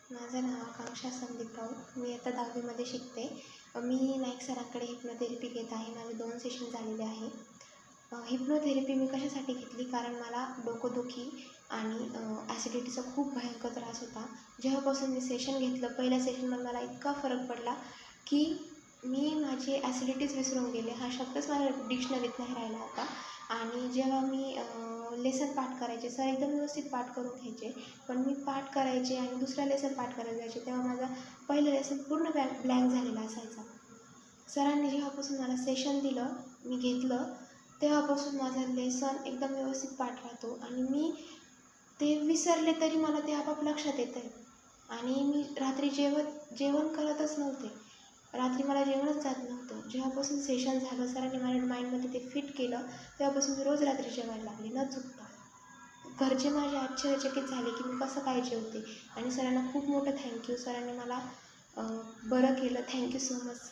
माझं नाव आकांक्षा संदीप राऊत. मी आता 10वीमध्ये शिकते. मी नाईक सरांकडे हिप्नोथेरपी घेत आहे. माझे 2 सेशन झालेले आहे. हिप्नोथेरपी मी कशासाठी घेतली, कारण मला डोकंदुखी आणि ॲसिडिटीचा खूप भयंकर त्रास होता. जेव्हापासून मी सेशन घेतलं, पहिल्या सेशनमध्ये मला इतका फरक पडला की मी माझी ॲसिडिटीच विसरून गेले. हा शब्दच माझ्या डिक्शनरीत नाही राहिला होता. आणि जेव्हा मी लेसन पाठ करायचे, सर एकदम व्यवस्थित पाठ करून घ्यायचे, पण मी पाठ करायचे आणि दुसरा लेसन पाठ करायला जायचे, तेव्हा माझा पहिलं लेसन पूर्ण ब्लँक झालेला असायचा. सरांनी जेव्हापासून मला सेशन दिलं, मी घेतलं, तेव्हापासून माझं लेसन एकदम व्यवस्थित पाठ राहतो आणि मी ते विसरले तरी मला ते आपोआप लक्षात येतं आहे. आणि मी रात्री जेवण करतच नव्हते. रात्री मला जेवणच जात नव्हतं. जेव्हापासून सेशन झालं, सरांनी माझ्या माइंडमध्ये ते फिट केलं, तेव्हापासून मी रोज रात्री जेवायला लागले न चुकता. घरचे माझे आश्चर्यचकित झाले की मी कसं काय जेवते. आणि सरांना खूप मोठं थँक्यू. सरांनी मला बरं केलं. Thank you so much.